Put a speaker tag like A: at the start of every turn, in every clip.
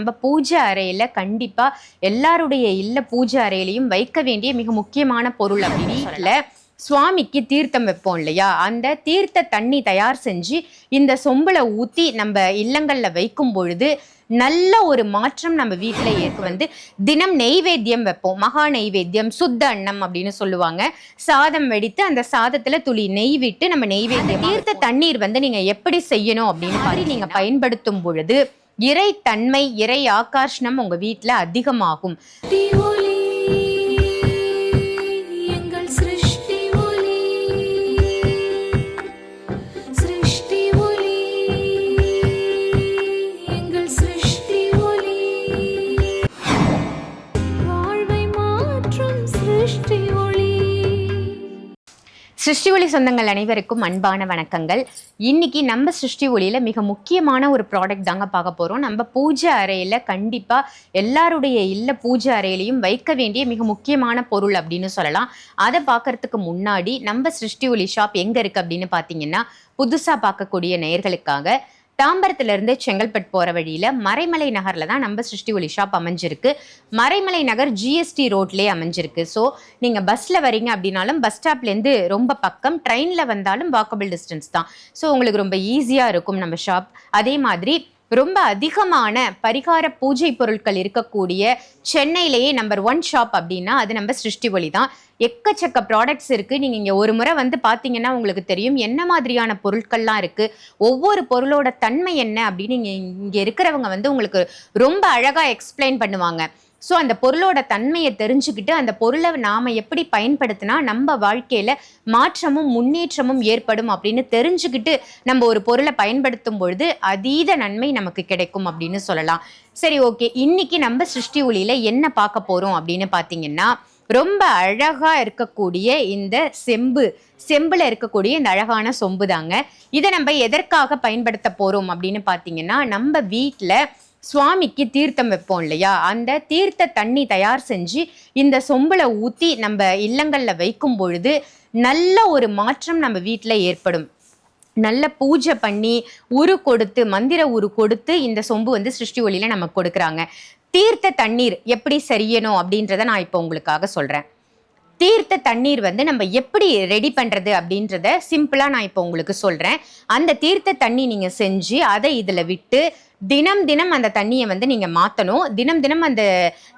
A: நம்ம பூஜை அறையில கண்டிப்பா எல்லாருடைய இல்ல பூஜை அறையிலையும் வைக்க வேண்டிய மிக முக்கியமான பொருள் அப்படின்னு வீட்டுல சுவாமிக்கு தீர்த்தம் வைப்போம் இல்லையா? அந்த தீர்த்த தண்ணி தயார் செஞ்சு இந்த சொம்புல ஊத்தி நம்ம இல்லங்கள்ல வைக்கும் பொழுது நல்ல ஒரு மாற்றம் நம்ம வீட்டுல வந்து தினம் நெய்வேத்தியம் வைப்போம். மகா நெய்வேத்தியம், சுத்த அன்னம் அப்படின்னு சொல்லுவாங்க. சாதம் வெடித்து அந்த சாதத்துல துளி நெய் விட்டு நம்ம நெய்வேத்தியம். தீர்த்த தண்ணீர் வந்து நீங்க எப்படி செய்யணும் அப்படின்னு நீங்க பயன்படுத்தும் பொழுது இறை தன்மை, இறை ஆகர்ஷணம் உங்க வீட்டுல அதிகமாகும். சிருஷ்டி ஒளி சொந்தங்கள் அனைவருக்கும் அன்பான வணக்கங்கள். இன்னைக்கு நம்ம சிருஷ்டி ஒளியில மிக முக்கியமான ஒரு ப்ராடக்ட் தாங்க பார்க்க போறோம். நம்ம பூஜை அறையில கண்டிப்பா எல்லாருடைய இல்ல பூஜை அறையிலையும் வைக்க வேண்டிய மிக முக்கியமான பொருள் அப்படின்னு சொல்லலாம். அதை பார்க்கறதுக்கு முன்னாடி நம்ம சிருஷ்டி ஒளி ஷாப் எங்க இருக்கு அப்படின்னு பார்த்தீங்கன்னா, புதுசா பார்க்கக்கூடிய நேயர்களுக்காக தாம்பரத்திலிருந்து செங்கல்பட்டு போற வழியில மறைமலை நகர்ல தான் நம்ம சிருஷ்டி ஒளி ஷாப் அமைஞ்சிருக்கு. மறைமலை நகர் GST ரோட்லயே அமைஞ்சிருக்கு. ஸோ நீங்க பஸ்ல வரீங்க அப்படின்னாலும் பஸ் ஸ்டாப்லேருந்து ரொம்ப பக்கம், ட்ரெயின்ல வந்தாலும் வாக்கபிள் டிஸ்டன்ஸ் தான். ஸோ உங்களுக்கு ரொம்ப ஈஸியா இருக்கும் நம்ம ஷாப். அதே மாதிரி ரொம்ப அதிகமான பரிகார பூஜை பொருட்கள் இருக்கக்கூடிய சென்னையிலேயே நம்பர் 1 ஷாப் அப்படின்னா அது நம்ம சிருஷ்டி ஒளி தான். எக்கச்சக்க ப்ராடக்ட்ஸ் இருக்குது. நீங்கள் இங்கே ஒரு முறை வந்து பார்த்தீங்கன்னா உங்களுக்கு தெரியும் என்ன மாதிரியான பொருட்கள்லாம் இருக்குது, ஒவ்வொரு பொருளோட தன்மை என்ன அப்படின்னு இங்கே இருக்கிறவங்க வந்து உங்களுக்கு ரொம்ப அழகாக எக்ஸ்பிளைன் பண்ணுவாங்க. ஸோ அந்த பொருளோட தன்மையை தெரிஞ்சுக்கிட்டு அந்த பொருளை நாம் எப்படி பயன்படுத்தினா நம்ம வாழ்க்கையில் மாற்றமும் முன்னேற்றமும் ஏற்படும் அப்படின்னு தெரிஞ்சுக்கிட்டு நம்ம ஒரு பொருளை பயன்படுத்தும் பொழுது அதீத நன்மை நமக்கு கிடைக்கும் அப்படின்னு சொல்லலாம். சரி, ஓகே. இன்னைக்கு நம்ம சிருஷ்டி ஒளியில் என்ன பார்க்க போகிறோம் அப்படின்னு பார்த்தீங்கன்னா, ரொம்ப அழகா இருக்கக்கூடிய இந்த செம்புல இருக்கக்கூடிய இந்த அழகான சொம்பு தாங்க. இதை நம்ம எதற்காக பயன்படுத்த போறோம் அப்படின்னு பார்த்தீங்கன்னா, நம்ம வீட்டில் சுவாமிக்கு தீர்த்தம் வைப்போம் இல்லையா? அந்த தீர்த்த தண்ணி தயார் செஞ்சு இந்த சொம்புல ஊற்றி நம்ம இல்லங்கள்ல வைக்கும் பொழுது நல்ல ஒரு மாற்றம் நம்ம வீட்டில் ஏற்படும். நல்ல பூஜை பண்ணி உரு கொடுத்து, மந்திர உரு கொடுத்து இந்த சொம்பு வந்து சிருஷ்டி ஒளியில நமக்கு கொடுக்குறாங்க. தீர்த்த தண்ணீர் எப்படி செய்யணும் அப்படின்றத நான் இப்போ உங்களுக்காக சொல்றேன். தீர்த்த தண்ணீர் வந்து நம்ம எப்படி ரெடி பண்றது அப்படின்றத சிம்பிளா நான் இப்போ உங்களுக்கு சொல்றேன். அந்த தீர்த்த தண்ணி நீங்க செஞ்சு அதை இதுல விட்டு தினம் தினம் அந்த தண்ணியை வந்து நீங்க மாத்தணும். தினம் தினம் அந்த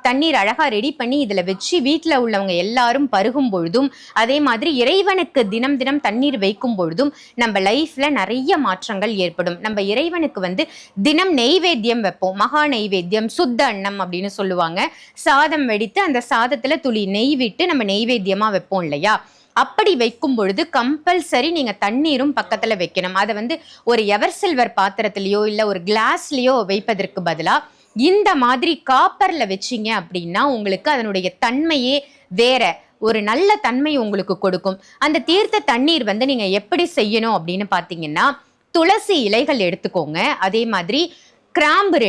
A: தண்ணீர் அழகா ரெடி பண்ணி இதுல வச்சு வீட்டுல உள்ளவங்க எல்லாரும் பருகும் பொழுதும், அதே மாதிரி இறைவனுக்கு தினம் தினம் தண்ணீர் வைக்கும் பொழுதும் நம்ம லைஃப்ல நிறைய மாற்றங்கள் ஏற்படும். நம்ம இறைவனுக்கு வந்து தினம் நெய்வேத்தியம் வைப்போம். மகா நெய்வேத்தியம், சுத்த அன்னம் அப்படின்னு சொல்லுவாங்க. சாதம் வெடித்து அந்த சாதத்துல துளி நெய் விட்டு நம்ம நெய்வேத்தியமா வைப்போம் இல்லையா? அப்படி வைக்கும் பொழுது கம்பல்சரி நீங்க தண்ணீரும் பக்கத்துல வைக்கணும். அதை வந்து ஒரு எவர் சில்வர் பாத்திரத்திலயோ இல்ல ஒரு கிளாஸ்லயோ வைப்பதற்கு பதிலா இந்த மாதிரி காப்பர்ல வச்சீங்க அப்படின்னா உங்களுக்கு அதனுடைய தன்மையே வேற ஒரு நல்ல தன்மை உங்களுக்கு கொடுக்கும். அந்த தீர்த்த தண்ணீர் வந்து நீங்க எப்படி செய்யணும் அப்படின்னு பாத்தீங்கன்னா, துளசி இலைகள் எடுத்துக்கோங்க. அதே மாதிரி கிராம்பு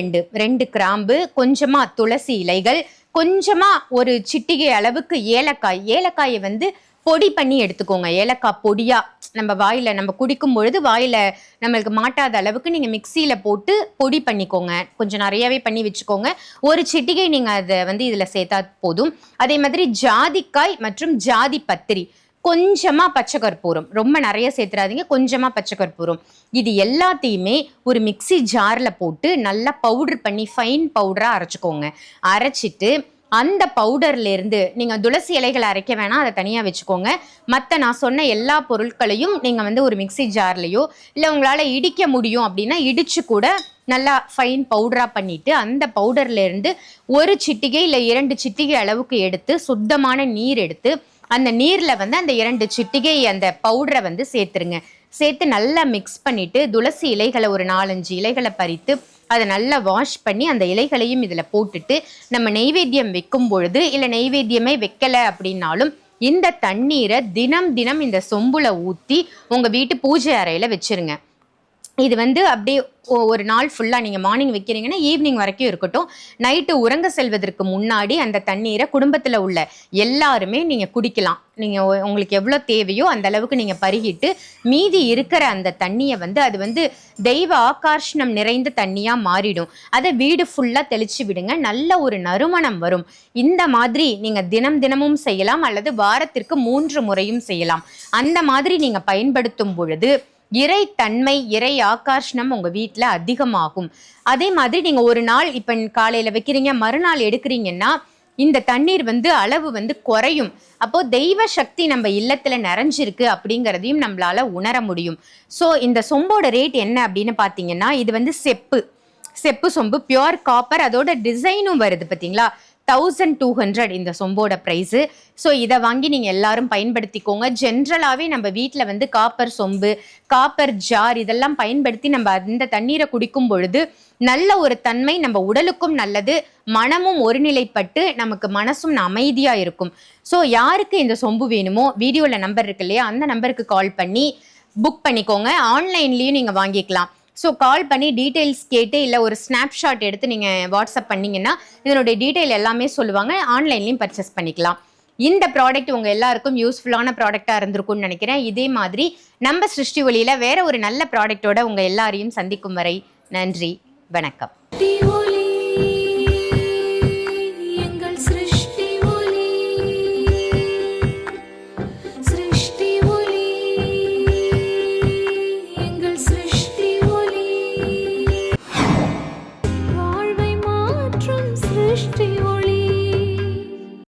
A: ரெண்டு கிராம்பு, கொஞ்சமா துளசி இலைகள், கொஞ்சமா ஒரு சிட்டிகை அளவுக்கு ஏலக்காயை வந்து பொடி பண்ணி எடுத்துக்கோங்க. ஏலக்காய் பொடியா நம்ம வாயில நம்ம குடிக்கும் பொழுது வாயில நம்மளுக்கு மாட்டாத அளவுக்கு நீங்க மிக்சியில போட்டு பொடி பண்ணிக்கோங்க. கொஞ்சம் நிறையவே பண்ணி வச்சுக்கோங்க. ஒரு சிட்டிகை நீங்க அதை வந்து இதுல சேர்த்தா போதும். அதே மாதிரி ஜாதிக்காய் மற்றும் ஜாதி பத்திரி, கொஞ்சமா பச்சை கற்பூரம், ரொம்ப நிறைய சேர்த்துறாதீங்க, கொஞ்சமா பச்சை கற்பூரம். இது எல்லாத்தையுமே ஒரு மிக்சி ஜார்ல போட்டு நல்லா பவுடர் பண்ணி ஃபைன் பவுடரா அரைச்சிக்கோங்க. அரைச்சிட்டு அந்த பவுடர்ல இருந்து நீங்க துளசி இலைகளை அரைக்க வேணாம், அதை தனியா வச்சுக்கோங்க. மற்ற நான் சொன்ன எல்லா பொருட்களையும் நீங்க வந்து ஒரு மிக்சி ஜார்லயோ இல்லை உங்களால இடிக்க முடியும் அப்படின்னா இடிச்சு கூட நல்லா ஃபைன் பவுடரா பண்ணிட்டு அந்த பவுடர்ல இருந்து ஒரு சிட்டிகை இல்லை 2 சிட்டிகை அளவுக்கு எடுத்து சுத்தமான நீர் எடுத்து அந்த நீர்ல வந்து அந்த 2 சிட்டிகை அந்த பவுடரை வந்து சேர்த்துருங்க. சேர்த்து நல்லா மிக்ஸ் பண்ணிட்டு துளசி இலைகளை ஒரு 4-5 இலைகளை பறித்து அதை நல்லா வாஷ் பண்ணி அந்த இலைகளையும் இதுல போட்டுட்டு நம்ம நெய்வேத்தியம் வைக்கும் பொழுது, இல்லை நெய்வேத்தியமே வைக்கல அப்படின்னாலும் இந்த தண்ணீரை தினம் தினம் இந்த சொம்புல ஊத்தி உங்க வீட்டு பூஜை அறையில வச்சிருங்க. இது வந்து அப்படியே ஒரு நாள் ஃபுல்லாக நீங்கள் மார்னிங் வைக்கிறீங்கன்னா ஈவினிங் வரைக்கும் இருக்கட்டும். நைட்டு உறங்க செல்வதற்கு முன்னாடி அந்த தண்ணீரை குடும்பத்தில் உள்ள எல்லாருமே நீங்கள் குடிக்கலாம். நீங்கள் உங்களுக்கு எவ்வளோ தேவையோ அந்த அளவுக்கு நீங்கள் பருகிட்டு மீதி இருக்கிற அந்த தண்ணியை வந்து அது வந்து தெய்வ ஆகர்ஷணம் நிறைந்த தண்ணியாக மாறிடும். அதை வீடு ஃபுல்லாக தெளிச்சு விடுங்க. நல்ல ஒரு நறுமணம் வரும். இந்த மாதிரி நீங்கள் தினமும் செய்யலாம், அல்லது வாரத்திற்கு 3 முறையும் செய்யலாம். அந்த மாதிரி நீங்கள் பயன்படுத்தும் பொழுது இறை தன்மை, இறை ஆகர்ஷணம் உங்க வீட்டில் அதிகமாகும். அதே மாதிரி நீங்க ஒரு நாள் இப்ப காலையில வைக்கிறீங்க, மறுநாள் எடுக்கிறீங்கன்னா இந்த தண்ணீர் வந்து அளவு வந்து குறையும். அப்போ தெய்வ சக்தி நம்ம இல்லத்துல நிறைஞ்சிருக்கு அப்படிங்கிறதையும் நம்மளால உணர முடியும். ஸோ இந்த சொம்போட ரேட் என்ன அப்படின்னு பாத்தீங்கன்னா, இது வந்து செப்பு சொம்பு, பியோர் காப்பர், அதோட டிசைனும் வருது பார்த்தீங்களா. 1200 இந்த சொம்போட ப்ரைஸு. ஸோ இதை வாங்கி நீங்கள் எல்லாரும் பயன்படுத்திக்கோங்க. ஜென்ரலாகவே நம்ம வீட்டில் வந்து காப்பர் சொம்பு, காப்பர் ஜார் இதெல்லாம் பயன்படுத்தி நம்ம அந்த தண்ணீரை குடிக்கும் பொழுது நல்ல ஒரு தன்மை, நம்ம உடலுக்கும் நல்லது, மனமும் ஒருநிலைப்பட்டு நமக்கு மனசும் அமைதியாக இருக்கும். ஸோ யாருக்கு இந்த சொம்பு வேணுமோ வீடியோவில் நம்பர் இருக்கு இல்லையா, அந்த நம்பருக்கு கால் பண்ணி புக் பண்ணிக்கோங்க. ஆன்லைன்லேயும் நீங்கள் வாங்கிக்கலாம். ஸோ கால் பண்ணி டீட்டெயில்ஸ் கேட்டு இல்லை ஒரு ஸ்னாப்ஷாட் எடுத்து நீங்கள் வாட்ஸ்அப் பண்ணிங்கன்னா இதனுடைய டீட்டெயில் எல்லாமே சொல்லுவாங்க. ஆன்லைன்லேயும் பர்ச்சேஸ் பண்ணிக்கலாம். இந்த ப்ராடக்ட் உங்கள் எல்லாருக்கும் யூஸ்ஃபுல்லான ப்ராடக்டாக இருந்திருக்கும்னு நினைக்கிறேன். இதே மாதிரி நம்ம சிருஷ்டி ஒளியில் வேற ஒரு நல்ல ப்ராடக்டோட உங்கள் எல்லாரையும் சந்திக்கும் வரை நன்றி, வணக்கம்.